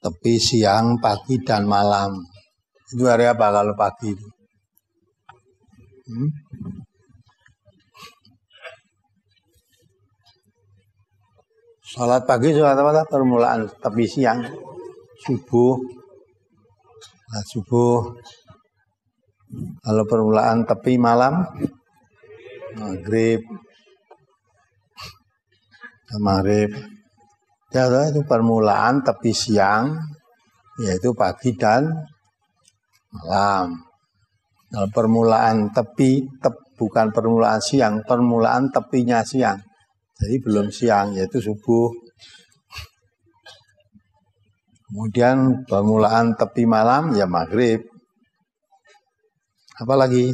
tepi siang, pagi, dan malam. Itu hari apa kalau pagi itu? Sholat pagi, sholat apa? Permulaan tepi siang, subuh. Nah, subuh. Kalau permulaan tepi malam, maghrib. Maghrib. Ya, itu permulaan tepi siang, yaitu pagi dan malam. Kalau permulaan tepi, bukan permulaan siang, permulaan tepinya siang. Jadi belum siang, yaitu subuh. Kemudian permulaan tepi malam, ya maghrib. Apa lagi?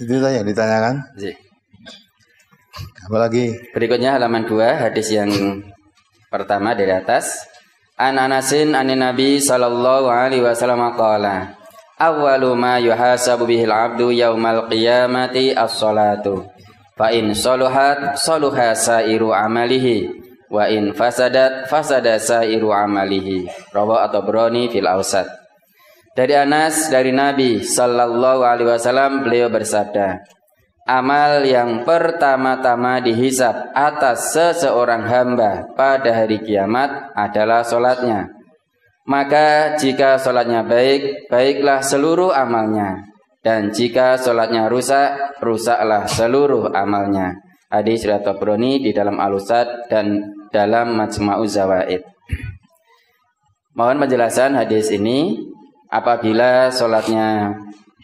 Itu saja yang ditanyakan. Apa lagi? Berikutnya halaman 2, hadis yang pertama dari atas. An Anasin anin Nabi sallallahu alaihi wasallam qala, awwalu ma yuhasabu bihil abdu yaumal qiyamati as-salatu. Fa in saluhat saluha sairu amalihi wa in fasadat fasada sairu amalihi. Rawahu at-Tabrani fil Awsat. Dari Anas dari Nabi sallallahu alaihi wasallam beliau bersabda, amal yang pertama-tama dihisab atas seseorang hamba pada hari kiamat adalah sholatnya. Maka jika sholatnya baik, baiklah seluruh amalnya. Dan jika sholatnya rusak, rusaklah seluruh amalnya. Hadis riwayat Tabrani di dalam Al-Awsat dan dalam Majma'uz Zawaid. Mohon penjelasan hadis ini. Apabila sholatnya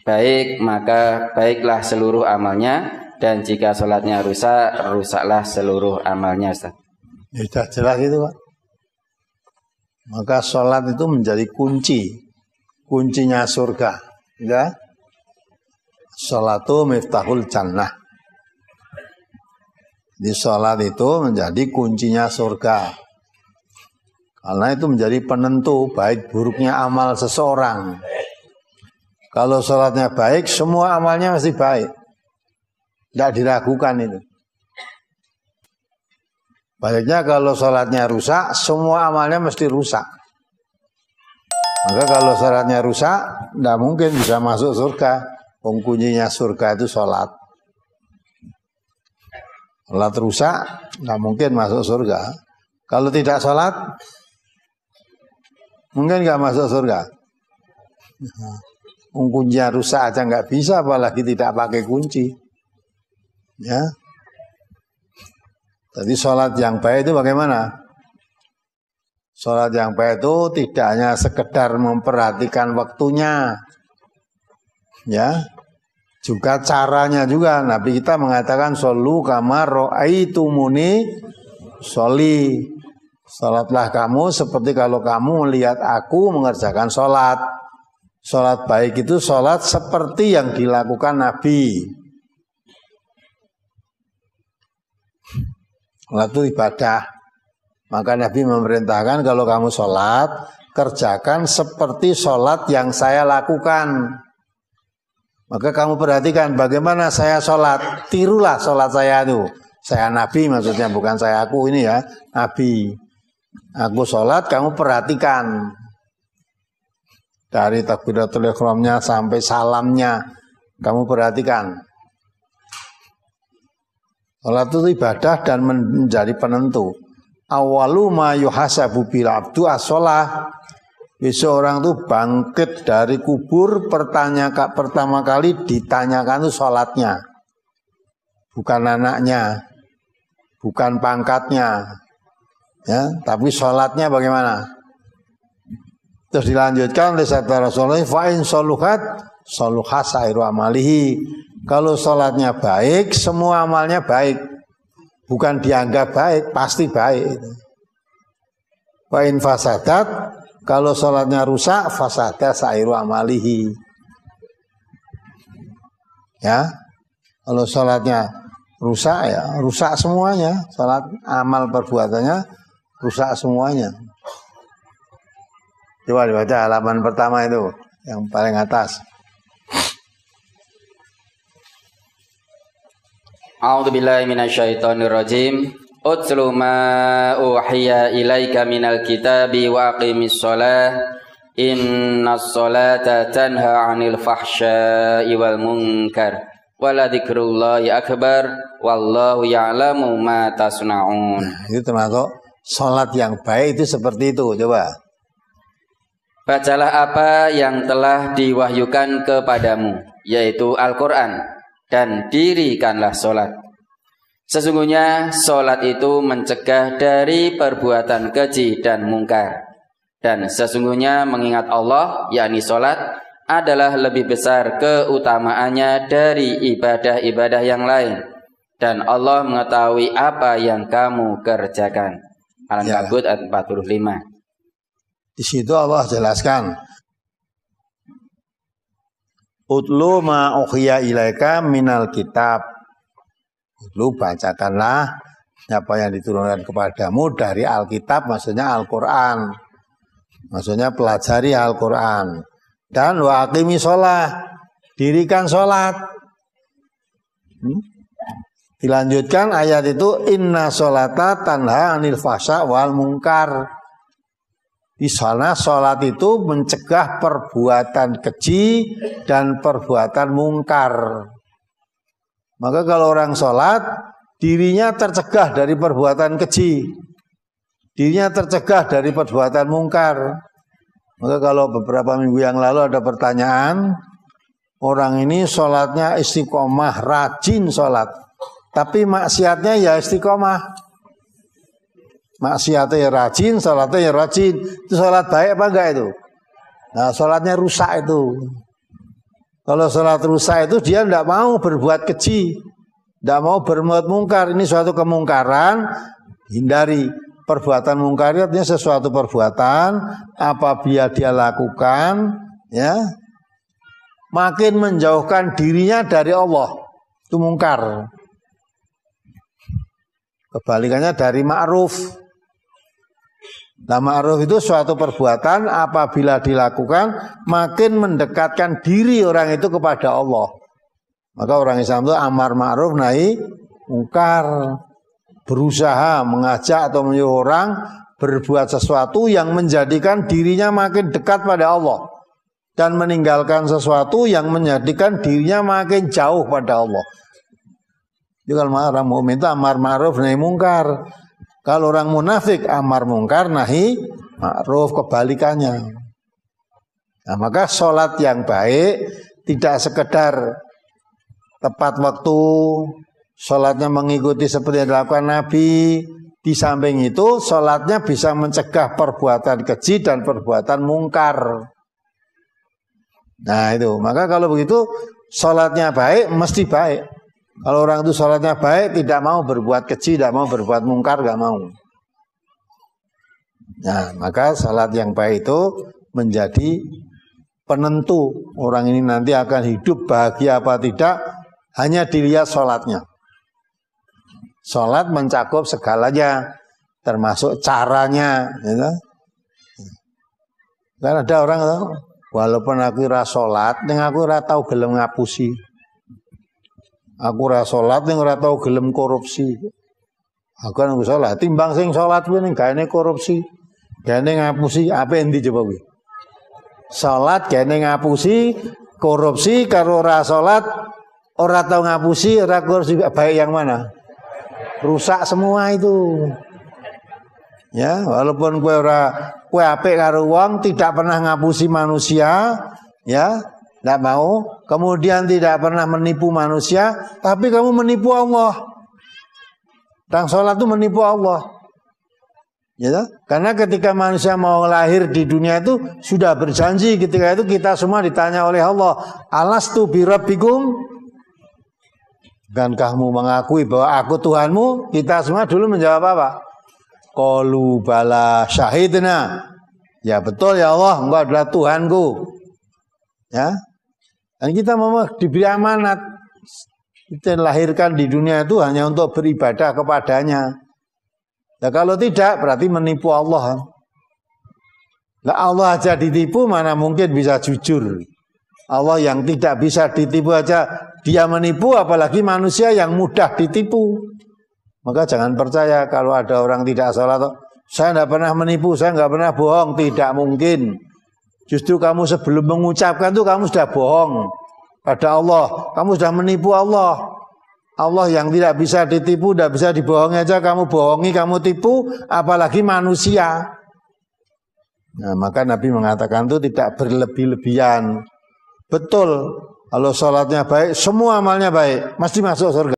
baik, maka baiklah seluruh amalnya. Dan jika sholatnya rusak, rusaklah seluruh amalnya. Ustaz. Ya, sudah jelas itu, Pak. Maka sholat itu menjadi kuncinya surga. Ya? Sholatu miftahul jannah. Jadi sholat itu menjadi kuncinya surga. Karena itu menjadi penentu baik buruknya amal seseorang. Kalau sholatnya baik, semua amalnya mesti baik. Tidak diragukan itu. Baliknya kalau sholatnya rusak, semua amalnya mesti rusak. Maka kalau sholatnya rusak, tidak mungkin bisa masuk surga. Kuncinya surga itu sholat. Sholat rusak, tidak mungkin masuk surga. Kalau tidak sholat, mungkin nggak masuk surga. Kuncinya rusak aja nggak bisa, apalagi tidak pakai kunci. Ya. Jadi sholat yang baik itu bagaimana? Sholat yang baik itu tidak hanya sekedar memperhatikan waktunya, ya, juga caranya juga. Nabi kita mengatakan shollu kama ra'aitumuni sholli. Sholatlah kamu seperti kalau kamu melihat aku mengerjakan sholat. Sholat baik itu sholat seperti yang dilakukan Nabi. Sholat itu ibadah. Maka Nabi memerintahkan kalau kamu sholat, kerjakan seperti sholat yang saya lakukan. Maka kamu perhatikan bagaimana saya sholat. Tirulah sholat saya itu. Saya Nabi maksudnya, bukan saya aku ini ya. Nabi. Aku sholat, kamu perhatikan. Dari takbiratul ihramnya sampai salamnya. Kamu perhatikan. Sholat itu ibadah dan menjadi penentu. Awalu ma yuhasabu bil abdu as-shalah. Seorang itu bangkit dari kubur, pertama kali ditanyakan itu sholatnya. Bukan anaknya, bukan pangkatnya, ya, tapi sholatnya bagaimana. Terus dilanjutkan oleh sabda Rasulullah, fa'in soluhat soluha sairu amalihi. Kalau sholatnya baik, semua amalnya baik. Bukan dianggap baik, pasti baik. Fa'in fasadat, kalau sholatnya rusak, fasadat sairu amalihi. Ya, kalau sholatnya rusak, ya rusak semuanya. Sholat amal perbuatannya rusak semuanya. Coba dibaca halaman pertama itu, yang paling atas. A'udzubillahi minasyaitonirrajim. Utlu ma uhiya ilaika minal kitabi wa aqimis shalah innas salata tanha 'anil fahsya'i wal munkar wala dzikrullahi akbar wallahu ya'lamu ma tasna'un. Nah, itu termasuk salat yang baik itu seperti itu. Coba. Bacalah apa yang telah diwahyukan kepadamu, yaitu Al-Qur'an, dan dirikanlah salat. Sesungguhnya salat itu mencegah dari perbuatan keji dan mungkar. Dan sesungguhnya mengingat Allah, yakni salat, adalah lebih besar keutamaannya dari ibadah-ibadah yang lain. Dan Allah mengetahui apa yang kamu kerjakan. Al-Ankabut ayat 45. Di situ Allah jelaskan, Utlu ma uhiya ilaika minal kitab. Utlu, bacakanlah apa yang diturunkan kepadamu dari Alkitab, maksudnya Al-Quran. Maksudnya pelajari Al-Quran. Dan wa aqimi sholah, dirikan sholat. Dilanjutkan ayat itu, inna sholata tanha anil fahsya wal munkar. Di sana sholat itu mencegah perbuatan keji dan perbuatan mungkar. Maka kalau orang sholat, dirinya tercegah dari perbuatan keji, dirinya tercegah dari perbuatan mungkar. Maka kalau beberapa minggu yang lalu ada pertanyaan, orang ini sholatnya istiqomah, rajin sholat, tapi maksiatnya ya istiqomah. Maksiatnya ya rajin, sholatnya ya rajin. Itu sholat baik apa enggak itu? Nah, sholatnya rusak itu. Kalau sholat rusak itu dia tidak mau berbuat keji, tidak mau berbuat mungkar. Ini suatu kemungkaran, hindari. Perbuatan mungkar artinya sesuatu perbuatan apabila dia lakukan, ya, makin menjauhkan dirinya dari Allah. Itu mungkar. Kebalikannya dari ma'ruf. Nah, ma'ruf itu suatu perbuatan apabila dilakukan makin mendekatkan diri orang itu kepada Allah. Maka orang Islam itu amar ma'ruf nahi mungkar, berusaha mengajak atau menyuruh orang berbuat sesuatu yang menjadikan dirinya makin dekat pada Allah, dan meninggalkan sesuatu yang menjadikan dirinya makin jauh pada Allah. Jadi kalau orang mukmin itu amar ma'ruf nahi mungkar. Kalau orang munafik amar mungkar nahi ma'ruf, kebalikannya. Nah, maka sholat yang baik tidak sekedar tepat waktu, sholatnya mengikuti seperti yang dilakukan Nabi. Di samping itu sholatnya bisa mencegah perbuatan keji dan perbuatan mungkar. Nah itu, maka kalau begitu sholatnya baik mesti baik. Kalau orang itu sholatnya baik, tidak mau berbuat keji, tidak mau berbuat mungkar, gak mau. Nah, maka sholat yang baik itu menjadi penentu orang ini nanti akan hidup bahagia apa tidak, hanya dilihat sholatnya. Sholat mencakup segalanya, termasuk caranya. Gitu. Kan ada orang, walaupun aku ora sholat, ning aku ora tau gelem ngapusi. Aku ora salat ning ora tau gelem korupsi. Aku kan salat, timbang sing salat kuwi ning gaene korupsi, gaene ngapusi, apa endi coba kuwi? Salat gaene ngapusi, korupsi karo ora salat, ora tau ngapusi, ora korupsi, baik yang mana? Rusak semua itu. Ya, walaupun kowe apik karo wong, tidak pernah ngapusi manusia, ya. Tidak mau, kemudian tidak pernah menipu manusia, tapi kamu menipu Allah. Tang sholat itu menipu Allah. Ya, karena ketika manusia mau lahir di dunia itu sudah berjanji, ketika itu kita semua ditanya oleh Allah, alastu birabbikum? Dan kamu mengakui bahwa aku Tuhanmu? Kita semua dulu menjawab apa? Qalu bala syahidna. Ya betul ya Allah, Engkau adalah Tuhanku. Ya. Dan kita memang diberi amanat, kita lahirkan di dunia itu hanya untuk beribadah kepadanya. Nah, kalau tidak berarti menipu Allah. Nah, Allah aja ditipu, mana mungkin bisa jujur. Allah yang tidak bisa ditipu aja dia menipu, apalagi manusia yang mudah ditipu. Maka jangan percaya kalau ada orang tidak sholat, saya tidak pernah menipu, saya nggak pernah bohong. Tidak mungkin. Justru kamu sebelum mengucapkan itu kamu sudah bohong pada Allah. Kamu sudah menipu Allah. Allah yang tidak bisa ditipu, tidak bisa dibohongi aja kamu bohongi, kamu tipu, apalagi manusia. Nah, maka Nabi mengatakan itu tidak berlebih-lebihan. Betul, kalau sholatnya baik, semua amalnya baik, mesti masuk surga.